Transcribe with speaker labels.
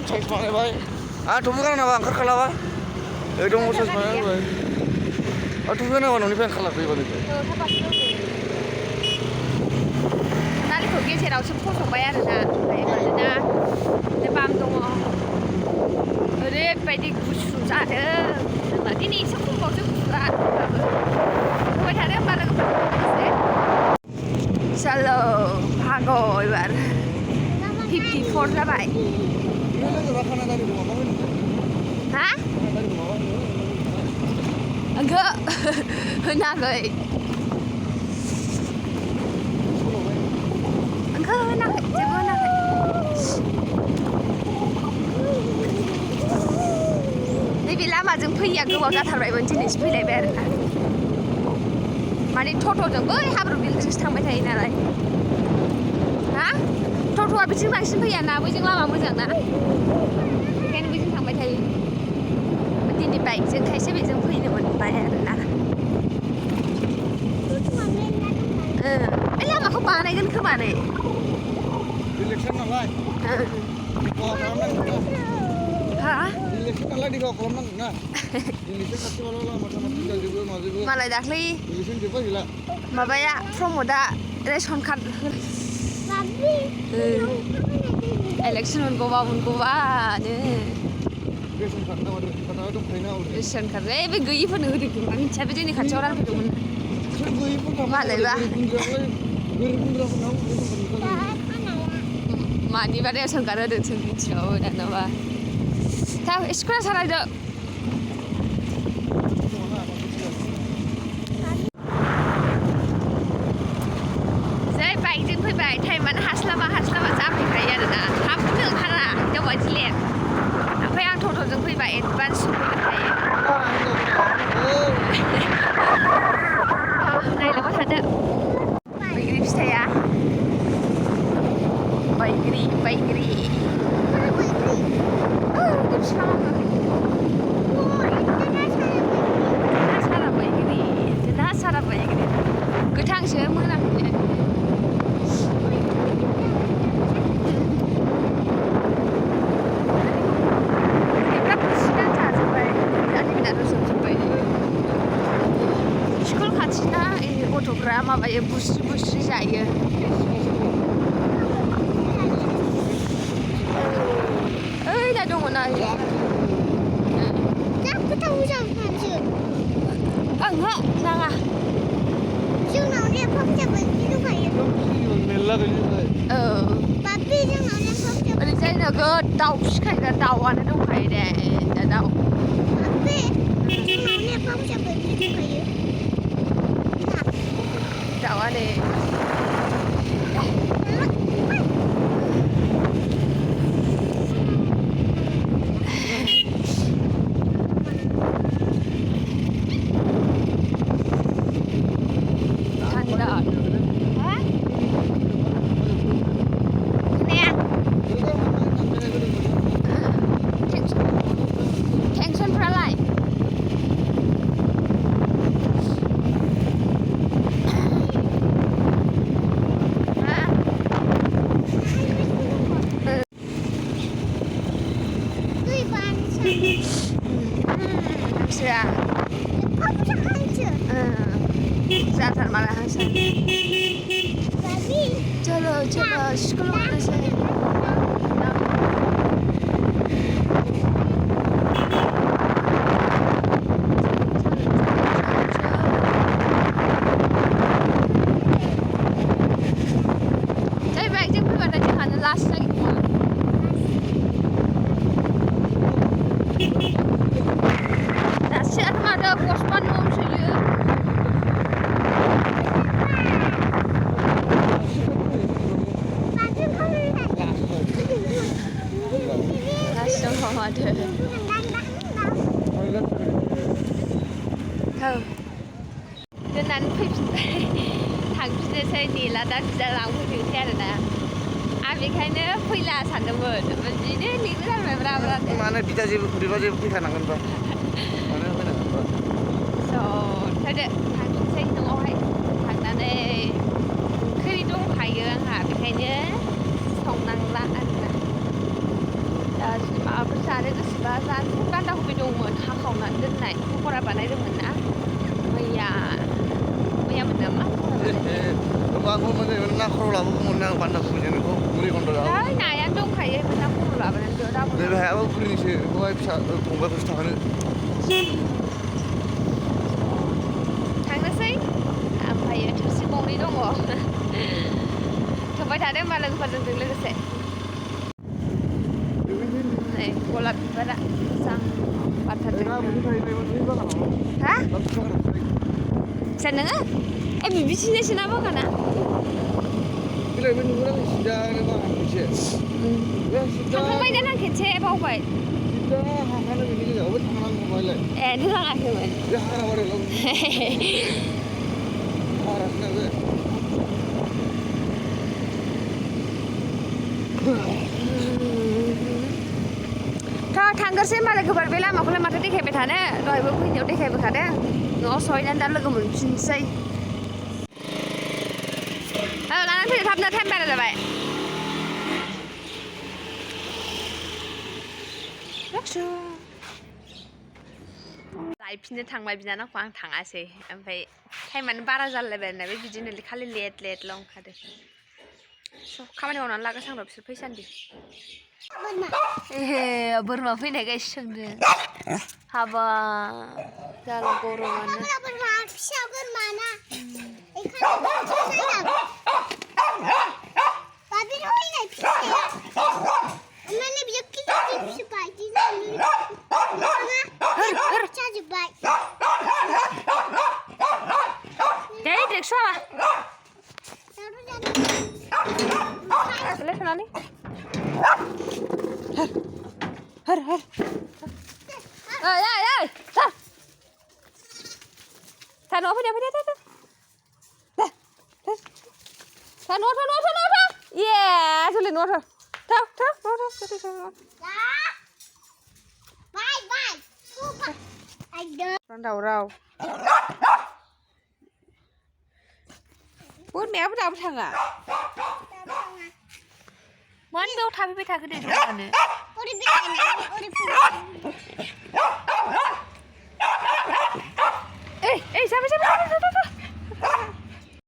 Speaker 1: size बानायबाय आरो थुबु गानाबा ओंखारखालाबा ओइ दङ साइज बानायबाय आरो थुबु गानाबा न'निफ्राय ओंखारलाखै बानायबाय
Speaker 2: नालिखौ गेजेरावसो फसंबाय आरोना ओमफ्राय मानोना बाम दङ ओरैबायदि गुसु जादों जोंना दिनै एसे खमबावसो गुसुआ होबाय थादों होमबा लोगोफोर चलो भागो एबार 54 जाबाय हा ओंहो होनाखै ओंहो होनाखै जेबो होनाखै नैबे लामाजों फैया गोबाव जाथारबायमोन दिनैसो फैलायबाय आरोना माने टट'जों बै हाब्रु बिलजोंसो थांबाय थायो नालाय हा टट'आ बिथिं बांसिन फैयाना बैजों लामा मोजां ना ओंखायनो बैजों थांबाय थायो दिनै बाइकजों खायसे बेजों फैनो मोनबाय आरोना बे लामाखौ बानायगोन खोमा नै
Speaker 1: इलेक्सन नालाय
Speaker 2: हा
Speaker 1: इलेक्सन नालाय दिगाव खालामनांगोन ना इलेक्सन खाथिबाल' लामा सामा जाजोबो माजोबो
Speaker 2: मालाय दाख्लै
Speaker 1: इलेक्सन जोब्बाय गैला
Speaker 2: माबाया प्रमदआ रेसन कार्ड इलेक्सन मोनगौबानो
Speaker 1: रेसन कार्ड ना दंखायोना
Speaker 2: रेसन कार्ड बे गैयिफोरनो होदों खोमा मिथिया बे जोंनि खाथियाव रानफैदोंमोन मालायबा मानिबा रेसन कार्ड होदों जों मिथिबावो दानाबा दा स्कुला सालायदो जै बाइकजों फैबाय टाइमानो हास्लाबा जाफैखायो आरोना थाबनो ओंखारा हिनजाव बायदि लेट ओमफ्राय आं टट'जों फैबा एडभान्स सफैनो हायो नायलांबाय थादो बैग्रि फिथाइया बैग्रि सारा बैग्रि गोथांसो मोनाखै स्कुल खाथिना गथ'फ्रा माबायो बुस्रि जायो ओइ दा दङ ना ओंहो नाङा जोंनाव फांसे बैग्रि दंखायो
Speaker 1: मेरला गैजोबबाय
Speaker 2: ओरैजाय नोगोद दाउ फिसिखायो दाउआनो दंखायो दे दा दाउ दाउआनो जाथार माला हांसो चलो स्कुलाव थांनोसै जै बाइकजों फैबाथाय जोंहानो लास्ट जायो दासो आरो माथो पस्टमान न'आव सोयो माथो दोननानै फैफिनबाय थांफिननोसै नेला दा बिदा लांफैफिनसै आरोना आं बेखायनो फैला सानदोंमोन बिदिनो लिंनो जाबाय ब्रा
Speaker 1: मानो बिदा जेबो फैखानांगोनबा मानो फैनांगोनबा
Speaker 2: थांदो थांफिनसै न'आवहाय थांनानै ओंख्रि दंखायो आंहा बेखायनो संनांला आरोना दा
Speaker 1: ना खर'लाबो मोननो आं बान्दा कबिजों बेखौ मुरि गन्द्रा
Speaker 2: ओइ नायानो दंखायो ना खर' लाबोनानै दो दाबो
Speaker 1: नैबे हायाबो बुरिनिसो बेखौहाय फिसा फंबायखौसो थाहोनो
Speaker 2: थांनोसै ओमफ्राय थोरसि गंनै दङ थांबाय थादों होमबा लोगोफोरजों लोगोसे नै गलाब बिबारा मोजां बारथारदों हा सोर नोङो ए बिबिथिंजायसो ना बागाना थांखांबाय दां खेनसे बावबाय ए नों लाङाखैमोन थांगोरसै होमबा लोगोफोर बे लामाखौलाय माथो देखायबाय थानो दहायबो फैनायाव देखायबोखादों न'आव सहैनानै दा लोगो मोनफिनसै लानानै फैदो थाबनो टाइम बारा जाबाय लायफिननो थांबाय बिनानावखौ आं थाङासै ओमफ्राय टाइमानो बारा जालायबाय आरोना बे बिदिनो खालि लेट ओंखारदों खामानि मावनानै लागोन आं र' बिसोर फैसान्दि ए बोरमा फैनायखाय सोंदों हाबा जाला गरमानो
Speaker 3: फिसा बोरमाना
Speaker 2: दावराव बोरमायाबो दाबो थाङा मानो बेयाव थाफैबाय थाखो दे थांनो ओइ जाबाय